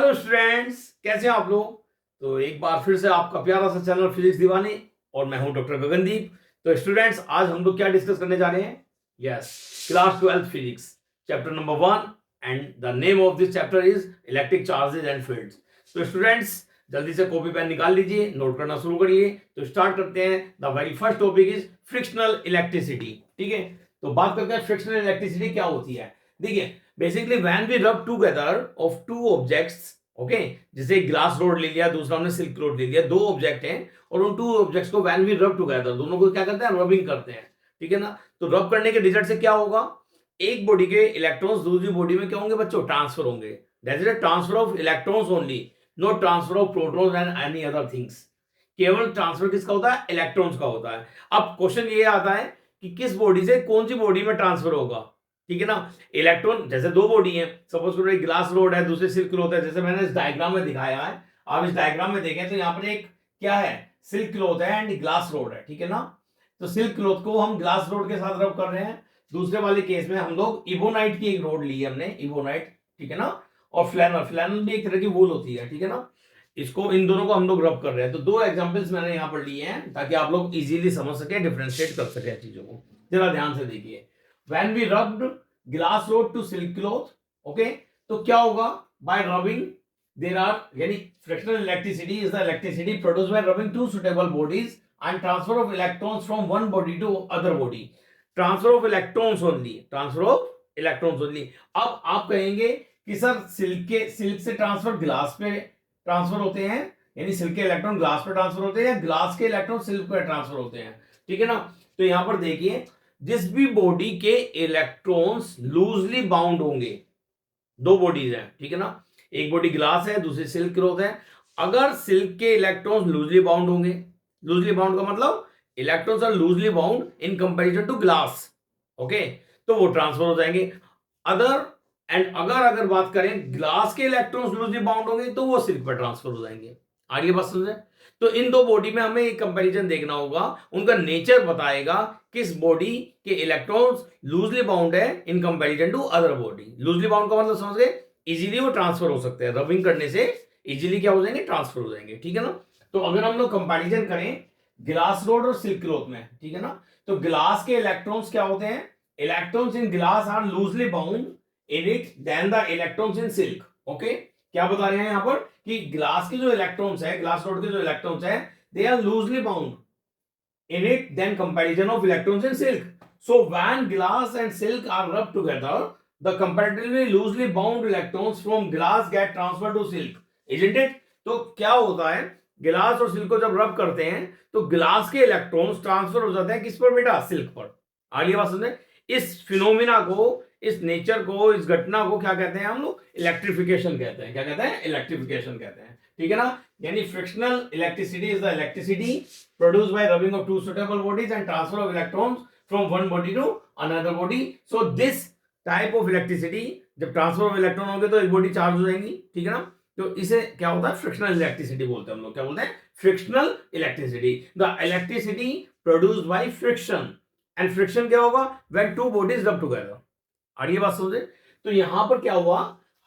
Hello students, कैसे हैं आप लोग। तो एक बार फिर से आपका प्यारा सा चैनल फिजिक्स दीवानी और मैं हूं डॉक्टर गगनदीप। तो स्टूडेंट्स, आज हम लोग क्या डिस्कस करने जा रहे हैं। Yes, class 12 physics chapter number 1 and the name of this chapter is electric charges and fields. तो स्टूडेंट्स, जल्दी से कॉपी पेन निकाल लीजिए, नोट करना शुरू करिए। तो स्टार्ट करते हैं। The very first topic is frictional electricity. ठीक है, तो बात करते हैं फ्रिक्शनल इलेक्ट्रिसिटी क्या होती है। देखिए, बेसिकली व्हेन वी रब together of two objects, okay, जैसे ग्लास रोड ले लिया, दूसरा हमने सिल्क रोड ले लिया, दो ऑब्जेक्ट हैं और उन टू ऑब्जेक्ट्स को व्हेन वी रब टुगेदर, दोनों को क्या करते हैं, रबिंग करते हैं। ठीक है ना। तो रब करने के रिजल्ट से क्या होगा, एक बॉडी के इलेक्ट्रॉन्स दूसरी बॉडी में क्या होंगे बच्चों, ट्रांसफर होंगे। That is a transfer of electrons only, not transfer of protons and any other things. केवल ट्रांसफर किसका होता है, इलेक्ट्रॉन्स का होता है। अब क्वेश्चन ये आता है कि किस बॉडी से कौन सी बॉडी में ट्रांसफर होगा। ठीक है ना। इलेक्ट्रॉन, जैसे दो बॉडी है, सपोज करो एक ग्लास रोड है, दूसरे सिल्क क्लॉथ है, जैसे मैंने इस डायग्राम में दिखाया है। आप इस डायग्राम में देखें तो यहाँ पर एक क्या है, सिल्क क्लॉथ है एंड ग्लास रोड है। ठीक है ना। तो सिल्क क्लॉथ को हम ग्लास रोड के साथ रब कर रहे हैं। दूसरे वाले केस में हम लोग इबोनाइट की एक रोड ली है हमने, इबोनाइट। ठीक है ना। और फ्लैनल, फ्लैनल भी एक तरह की वूल होती है। ठीक है ना। इसको, इन दोनों को हम लोग रब कर रहे हैं। तो दो एग्जांपल्स मैंने यहाँ पर लिए हैं ताकि आप लोग इजीली समझ सके, डिफरेंशिएट कर सके चीजों को। जरा ध्यान से देखिए। When we rubbed glass rod to silk cloth, okay, तो क्या होगा, बाय रबिंग देयर आर, यानी frictional electricity is the electricity produced by rubbing two suitable bodies and transfer of electrons from one body to other body. Transfer of electrons only, transfer of electrons only. अब आप कहेंगे कि sir silk से transfer glass पे transfer होते हैं, यानी silk के इलेक्ट्रॉन ग्लास पे ट्रांसफर होते हैं या ग्लास के इलेक्ट्रॉन सिल्क पे ट्रांसफर होते हैं। ठीक है ना। तो यहां पर देखिए, जिस भी बॉडी के इलेक्ट्रॉन्स लूजली बाउंड होंगे, दो बॉडीज हैं, ठीक है ना, एक बॉडी ग्लास है, दूसरी सिल्क क्लॉथ है। अगर सिल्क के इलेक्ट्रॉन्स लूजली बाउंड होंगे, लूजली बाउंड का मतलब electrons are loosely bound in comparison to glass, okay, तो वो ट्रांसफर हो जाएंगे। अदर एंड अगर बात करें ग्लास के इलेक्ट्रॉन्स लूजली बाउंड होंगे तो वो सिल्क पर ट्रांसफर हो जाएंगे। आगे बात समझे। तो इन दो बॉडी में हमें एक कंपैरिजन देखना होगा, उनका नेचर बताएगा किस बॉडी के इलेक्ट्रॉन्स लूजली बाउंड है in comparison to other body. Loosely bound का मतलब समझ गए, इजीली वो ट्रांसफर हो सकते हैं, रबिंग करने से इजीली क्या हो जाएंगे, ट्रांसफर हो जाएंगे। ठीक है ना। तो अगर हम लोग कंपैरिजन करें ग्लास रोड और सिल्क क्लॉथ में, ठीक है ना, तो ग्लास के इलेक्ट्रॉन्स क्या होते हैं, electrons in glass are loosely bound in it than the electrons in silk. Okay, क्या बता रहे हैं यहां पर कि ग्लास के जो इलेक्ट्रॉन्स है, ग्लास रोड के जो इलेक्ट्रॉन्स है, they are loosely bound in it than comparison of electrons in silk. So when glass and silk are rubbed together, the comparatively loosely bound electrons from glass get transferred to silk, isn't it? तो क्या होता है, गिलास और silk को जब रब करते हैं तो ग्लास के इलेक्ट्रॉन्स ट्रांसफर हो जाते हैं किस पर बेटा, सिल्क पर। आगे बात सुने। इस फिनोमिना को, इस नेचर को, इस घटना को क्या कहते हैं हम लोग, इलेक्ट्रिफिकेशन कहते हैं। क्या कहते हैं, इलेक्ट्रिफिकेशन कहते हैं। ठीक है ना। यानी frictional electricity is the electricity produced by rubbing of two suitable bodies and transfer of electrons from one body to another body. So this type of electricity, जब ट्रांसफर ऑफ इलेक्ट्रॉन होंगे तो एक बॉडी चार्ज हो जाएंगी। ठीक है ना। तो इसे क्या होता है, फ्रिक्शनल इलेक्ट्रिसिटी बोलते हैं हम लोग। क्या बोलते हैं, frictional electricity. The electricity produced by friction, and friction क्या होगा, व्हेन टू बॉडीज रब टुगेदर। और ये बात समझे। तो यहां पर क्या हुआ,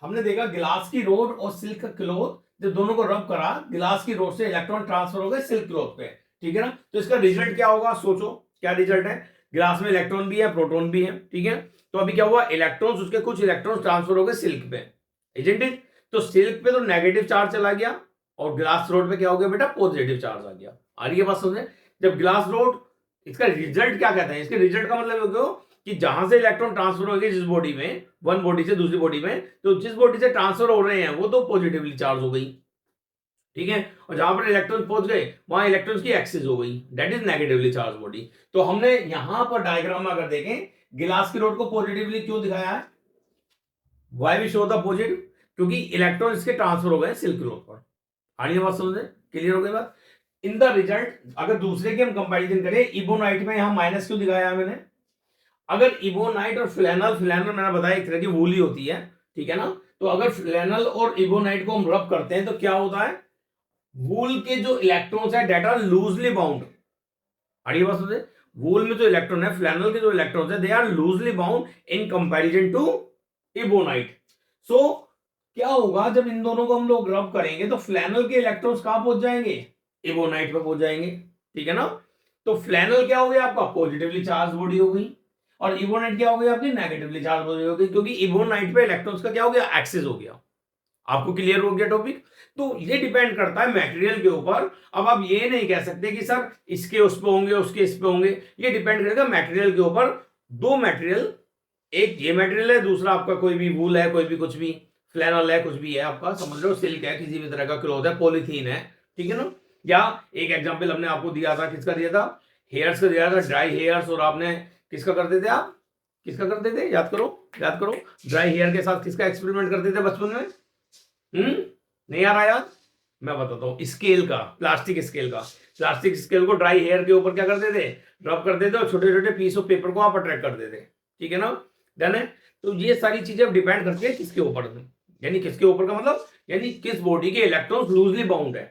हमने देखा ग्लास की रोड और सिल्क का क्लॉथ, जब दोनों को रब करा, ग्लास की रोड से इलेक्ट्रॉन ट्रांसफर हो गए सिल्क क्लॉथ पे। ठीक है ना। तो इसका रिजल्ट क्या होगा, सोचो क्या रिजल्ट है। ग्लास में इलेक्ट्रॉन भी है, प्रोटॉन भी है। ठीक है। तो अभी क्या हुआ, इलेक्ट्रॉन्स, उसके कुछ इलेक्ट्रॉन्स ट्रांसफर हो गए सिल्क पे, इजंट इट। तो सिल्क पे तो नेगेटिव चार्ज चला गया और ग्लास रोड पे क्या हो गया बेटा, पॉजिटिव चार्ज आ गया। आ रही है बात समझे। जब ग्लास रोड, इसका रिजल्ट क्या कहते हैं, इसके रिजल्ट का मतलब हो कि जहां से इलेक्ट्रॉन ट्रांसफर हो गए जिस बॉडी में, वन बॉडी से दूसरी बॉडी में, तो जिस बॉडी से ट्रांसफर हो रहे हैं वो तो पॉजिटिवली चार्ज हो गई। ठीक है। और जहां पर इलेक्ट्रॉन पहुंच गए वहां इलेक्ट्रॉन्स की एक्सिस हो गई, that is negatively charge body. तो हमने यहां पर डायग्राम में अगर देखें, गिलास की रोड को पॉजिटिवली क्यों दिखाया है, why we show the positive, क्योंकि इलेक्ट्रॉन इसके ट्रांसफर हो गए सिल्क रोड पर। आगे बात समझे, क्लियर हो गई बात। इन द रिजल्ट, अगर दूसरे की हम कंपैरिजन करें, इबोनाइट में यहां माइनस क्यों दिखाया है मैंने, अगर इबोनाइट और फ्लैनल, फ्लैनल मैंने बताया एक तरह की वूल ही होती है। ठीक है ना। तो अगर फ्लैनल और इबोनाइट को हम रब करते हैं तो क्या होता है, वूल के जो इलेक्ट्रॉन्स है डेट आर लूजली बाउंड। अड़ी बात समझे। वूल में जो इलेक्ट्रॉन है, फ्लैनल के जो इलेक्ट्रॉन्स है, they are loosely bound in comparison to ebonite. So क्या होगा जब इन दोनों को हम लोग रब करेंगे तो फ्लैनल के इलेक्ट्रॉन्स कहां पहुंच जाएंगे, इबोनाइट पे पहुंच जाएंगे, ठीक है ना। तो फ्लैनल क्या हो गया आपका, पॉजिटिवली चार्ज बॉडी हो गई, और इबोनाइट क्या हो गया आपकी, नेगेटिवली चार्ज बॉडी हो गई, क्योंकि इबोनाइट पे इलेक्ट्रॉन्स का क्या हो गया, एक्सेस हो गया। आपको क्लियर हो गया टॉपिक। तो ये डिपेंड करता है मटेरियल के ऊपर। अब आप ये नहीं कह सकते कि सर इसके उस पे होंगे, उसके इस पे होंगे, ये डिपेंड करेगा मटेरियल के ऊपर। दो मटेरियल, एक ये मटेरियल है, दूसरा आपका कोई भी वूल है, कोई भी कुछ भी फ्लैनल है, कुछ भी है आपका, समझ लो सिल्क है, किसी भी तरह का क्लॉथ है, पॉलीथीन है, ठीक है ना। या एक एग्जांपल हमने आपको दिया था, किसका दिया था, हेयर्स का दिया था, ड्राई हेयर्स, और आपने किसका करते थे, आप किसका करते थे, याद करो याद करो, ड्राई हेयर के साथ किसका एक्सपेरिमेंट करते थे बचपन में, नहीं आ रहा याद, मैं बताता हूँ, स्केल का, प्लास्टिक स्केल का, प्लास्टिक स्केल को ड्राई हेयर के ऊपर क्या करते थे, रब करते थे, और छोटे छोटे पीस ऑफ पेपर को आप अट्रैक्ट करते थे, ठीक है ना, डन है। तो ये सारी चीजें डिपेंड करती है किसके ऊपर, यानी किसके ऊपर का मतलब, यानी किस बॉडी के इलेक्ट्रॉन लूजली बाउंड है।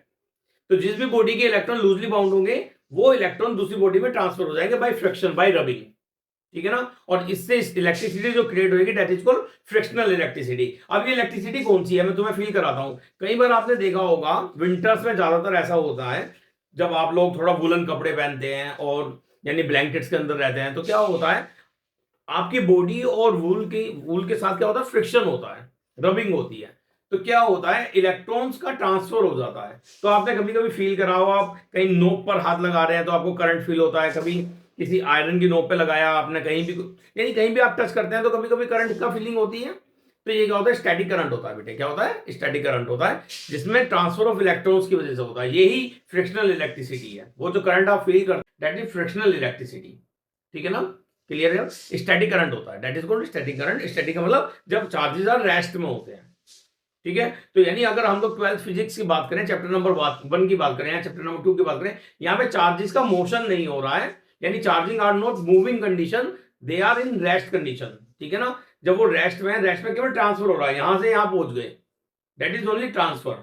तो जिस भी बॉडी के इलेक्ट्रॉन लूजली बाउंड होंगे वो इलेक्ट्रॉन दूसरी बॉडी में ट्रांसफर हो जाएंगे बाय फ्रिक्शन, बाय रबिंग, ठीक है ना। और इससे इलेक्ट्रिसिटी जो क्रिएट होगी that is called frictional electricity. अब ये इलेक्ट्रिसिटी कौन सी है, मैं तुम्हें फील कराता हूं। कई बार आपने देखा होगा विंटर्स में ज्यादातर ऐसा होता है, जब आप लोग थोड़ा वुलन कपड़े पहनते हैं और यानी ब्लैंकेट्स के अंदर रहते हैं, तो क्या होता है, आपकी बॉडी और वूल के साथ क्या होता है, फ्रिक्शन होता है, रबिंग होती है। तो क्या होता है, इलेक्ट्रॉन्स का ट्रांसफर हो जाता है। तो आपने कभी कभी फील करा हो, आप कहीं नोक पर हाथ लगा रहे हैं तो आपको करंट फील होता है, कभी किसी आयरन की नोक पे लगाया आपने, कहीं भी, यानी कहीं भी आप टच करते हैं तो कभी कभी करंट का फीलिंग होती है। तो ये क्या होता है, स्टैटिक करंट होता है बेटे, क्या होता है, स्टैटिक करंट होता है, जिसमें ट्रांसफर ऑफ इलेक्ट्रॉन्स की वजह से होता है। यही फ्रिक्शनल इलेक्ट्रिसिटी है, वो जो करंट आप फील करते हैं दैट इज फ्रिक्शनल इलेक्ट्रिसिटी, ठीक है ना, क्लियर है। स्टैटिक करंट होता है, that is called static current. Static का मतलब जब चार्जेस आर रेस्ट में होते हैं, ठीक है। तो यानी अगर हम लोग 12th फिजिक्स की बात करें, चैप्टर नंबर 1 की बात करें या चैप्टर नंबर 2 की बात करें, यहाँ पे चार्जेस का मोशन नहीं हो रहा है, यानी charging are not moving condition, they are in rest condition, ठीक है ना। जब वो रेस्ट में केवल ट्रांसफर हो रहा है, यहां से यहां पहुंच गए, दैट इज ओनली ट्रांसफर,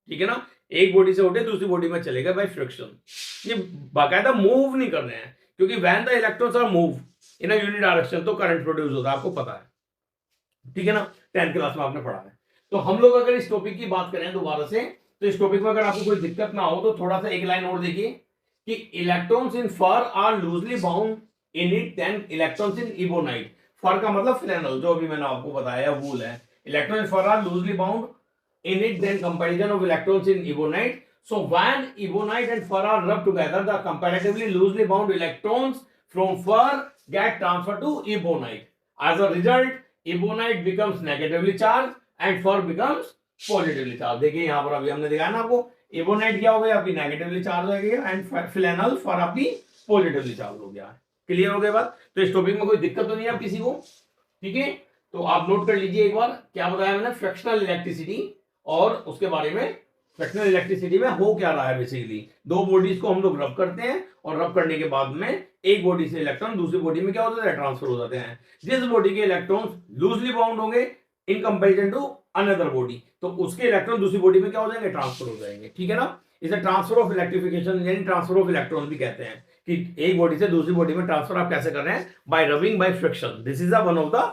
ठीक है ना। एक बॉडी से उठे दूसरी बॉडी में चले गए बाय फ्रिक्शन। ये बाकायदा मूव नहीं कर रहे हैं, क्योंकि when the electrons are move in a unit direction तो करंट प्रोड्यूस होता है, आपको पता है, ठीक है ना, 10th क्लास में आपने पढ़ा है। तो हम लोग अगर इस टॉपिक की बात करें दोबारा से, तो इस टॉपिक में अगर आपको कोई दिक्कत ना हो तो थोड़ा सा एक लाइन और देखिए कि electrons in fur are loosely bound in it than electrons in ebonite. Fur का मतलब फ्लैनल, जो अभी मैंने आपको बताया वूल है। Electron in fur are loosely bound in it then comparison of electrons in ebonite. So when ebonite and fur are rubbed together, the comparatively loosely bound electrons from fur get transferred to ebonite. As a result, ebonite becomes negatively charged and fur becomes positively charged. देखिए यहाँ पर अभी हमने दिखाया ना आपको, ebonite क्या हो गया आपकी नेगेटिवली चार्ज हो गया एंड फ्लैनल फर आपकी पॉजिटिवली चार्ज हो गया। क्लियर हो गया बात। तो इस टॉपिक में कोई दिक्कत तो नहीं है आप किसी को, ठीक है। तो आप नोट कर लीजिए एक बार, क्या बताया मैंने, फ्रैक्शनल इलेक्ट्रिसिटी, और उसके बारे में फ्रैक्शनल इलेक्ट्रिसिटी में हो क्या रहा है। बेसिकली दो बॉडीज को हम लोग रब करते हैं, और रब करने के बाद में एक बॉडी से इलेक्ट्रॉन दूसरी बॉडी में क्या होता है, ट्रांसफर हो जाते हैं। जिस बॉडी के इलेक्ट्रॉन्स लूजली बाउंड होंगे in comparison to another body, तो उसके इलेक्ट्रॉन दूसरी बॉडी में क्या हो जाएंगे, ट्रांसफर हो जाएंगे, ठीक है ना। इसे ट्रांसफर ऑफ इलेक्ट्रिफिकेशन यानी ट्रांसफर ऑफ इलेक्ट्रॉन भी कहते हैं, कि एक बॉडी से दूसरी बॉडी में ट्रांसफर आप कैसे कर रहे हैं, bye rubbing, by friction. This is one of the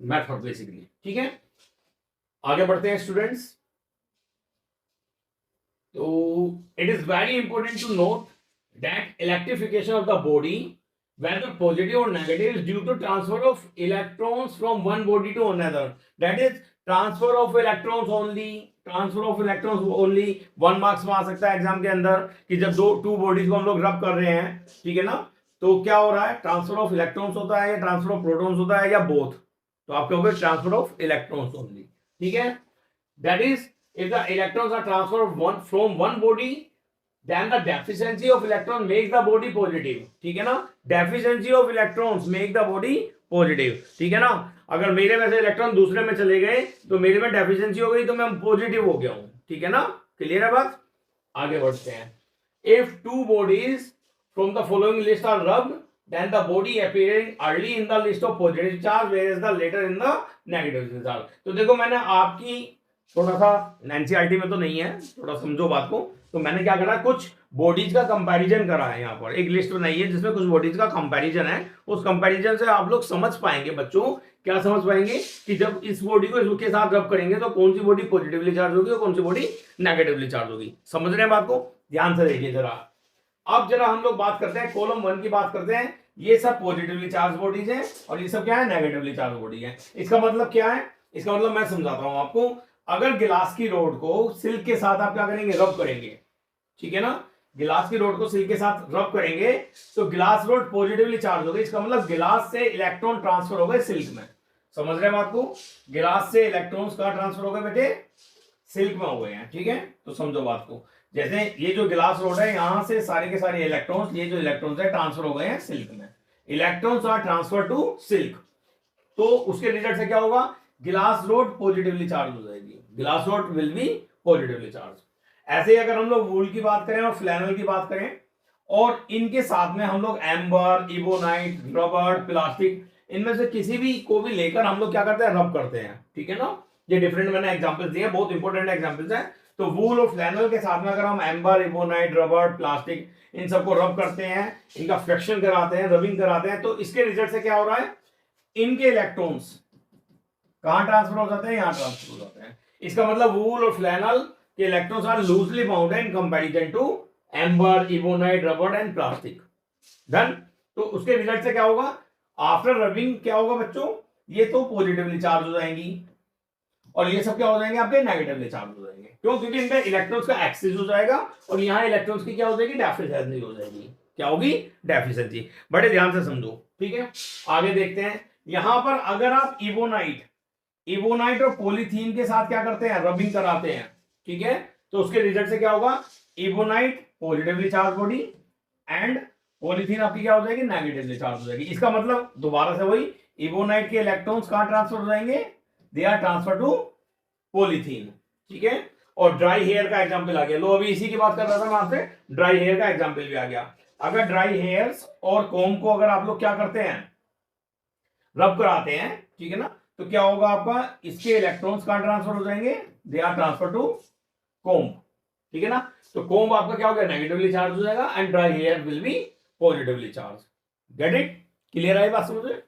method basically, ठीक है। आगे बढ़ते हैं students. So it is very important to note that electrification of the body, whether positive or negative, is due to transfer of electrons from one body to another. That is transfer of electrons only. Transfer of electrons only 1 marks में आ सकता है exam के अंदर, कि जब two bodies को हम लोग रब कर रहे हैं, ठीक है ना, तो क्या हो रहा है, ट्रांसफर ऑफ इलेक्ट्रॉन्स होता है या ट्रांसफर ऑफ प्रोटॉन्स होता है या बोथ। तो आप कहोगे ट्रांसफर ऑफ इलेक्ट्रॉन्स ओनली, ठीक है। That is if the electrons are transferred from one body, then the deficiency of electron makes the body positive, ठीक है ना। deficiency of electrons make the body positive, ठीक है ना। अगर मेरे में से इलेक्ट्रॉन दूसरे में चले गए तो मेरे में डेफिशिएंसी हो गई, तो मैं पॉजिटिव हो गया हूं, ठीक है ना। क्लियर है बात। आगे बढ़ते हैं। if two bodies from the following list are rubbed, then the body appearing early in the list of positive charge whereas the later in the negative charge। तो देखो मैंने आपकी थोड़ा सा एनसीईआरटी में तो नहीं है, थोड़ा समझो बात को। तो मैंने क्या करा, कुछ बॉडीज का कंपैरिजन करा है, यहाँ पर एक लिस्ट बनाई है जिसमें कुछ बॉडीज का कंपैरिजन है। उस कंपैरिजन से आप लोग समझ पाएंगे बच्चों क्या समझ पाएंगे कि जब इस बॉडी को इसके साथ रब करेंगे तो कौन सी बॉडी पॉजिटिवली चार्ज होगी और कौन सी बॉडी नेगेटिवली चार्ज होगी। समझ रहे हैं बात को, ध्यान से देखिए जरा। अब जरा हम लोग बात करते हैं कॉलम 1 की बात करते हैं। ये सब पॉजिटिवली चार्ज बॉडीज हैं और ये सब क्या है, नेगेटिवली चार्ज बॉडी है। इसका मतलब क्या है, इसका मतलब मैं समझाता हूं आपको। अगर गिलास की रोड को सिल्क के साथ आप क्या करेंगे, रब करेंगे, ठीक है ना, गिलास की रोड को सिल्क के साथ रब करेंगे तो गिलास रोड पॉजिटिवली चार्ज होगी। इसका मतलब गिलास से इलेक्ट्रॉन ट्रांसफर हो गए सिल्क में। समझ रहे हैं बात को, गिलास से इलेक्ट्रॉन्स कहां ट्रांसफर हो गए बेटे, सिल्क में हो गए हैं, ठीक है। तो समझो बात को, जैसे ये जो गिलास रोड है यहां से सारे के सारे इलेक्ट्रॉन्स, ये जो इलेक्ट्रॉन्स है ट्रांसफर हो गए हैं सिल्क में। Electrons are transfer to silk, तो उसके रिजल्ट से क्या होगा, गिलास रोड पॉजिटिवली चार्ज हो जाएगी, गिलास road will be positively charge. ऐसे ही अगर हम लोग वूल की बात करें और फ्लैनल की बात करें और इनके साथ में हम लोग एम्बर, इबोनाइट, रबर, प्लास्टिक, इनमें से किसी भी को भी लेकर हम लोग क्या करते हैं, रब करते हैं, ठीक है ना। ये डिफरेंट मैंने एग्जांपल्स दिए, बहुत इंपॉर्टेंट एग्जांपल्स हैं। तो वूल और फ्लैनल के साथ में अगर हम एम्बर, इबोनाइट, रबर, प्लास्टिक, इन सबको रब करते हैं, इनका फ्रिक्शन कराते हैं, रबिंग कराते हैं, तो इसके रिजल्ट से क्या हो रहा है, इनके इलेक्ट्रॉन्स कहां ट्रांसफर हो जाते हैं, यहां ट्रांसफर हो जाते हैं। इसका मतलब वूल और फ्लैनल के electrons are loosely bound in comparison to amber, ebonite, rubber and plastic. Done. तो उसके रिजल्ट से क्या होगा, आफ्टर रबिंग क्या होगा बच्चों, ये तो पॉजिटिवली चार्ज हो जाएंगी और ये सब क्या हो जाएंगे, आपके नेगेटिवली चार्ज हो जाएंगे। क्यों, क्योंकि इनका इलेक्ट्रॉन्स का एक्सेस हो जाएगा और यहाँ इलेक्ट्रॉन्स की क्या हो जाएगी, डेफिशिएंसी हो जाएगी। क्या होगी, डेफिशिएंसी। बड़े ध्यान से समझो, ठीक है। आगे देखते हैं, यहां पर अगर आप इबोनाइट और पॉलीथीन के साथ क्या करते हैं, रबिंग कराते हैं, ठीक है, तो उसके रिजल्ट से क्या होगा, ebonite positively charge body and polythene आपकी क्या हो जाएगी, नेगेटिवली चार्ज हो जाएगी। इसका मतलब दोबारा से वही, इबोनाइट के इलेक्ट्रॉन्स कहां ट्रांसफर हो जाएंगे, they are transfer to polythene, ठीक है। और ड्राई हेयर का एग्जांपल आ गया। लो अभी इसी की बात कर रहा था मैं आपसे, ड्राई हेयर का एग्जांपल भी आ गया। अगर ड्राई हेयर्स और कोम को अगर आप लोग क्या करते हैं, रब कराते हैं, ठीक है ना, तो क्या होगा आपका, इसके इलेक्ट्रॉन्स कहां ट्रांसफर हो जाएंगे, दे आर ट्रांसफर टू कोम, ठीक है ना। तो कोम आपका क्या हो गया, नेगेटिवली चार्ज हो जाएगा and dry hair will be positively charge. Get it, clear है बात समझ में।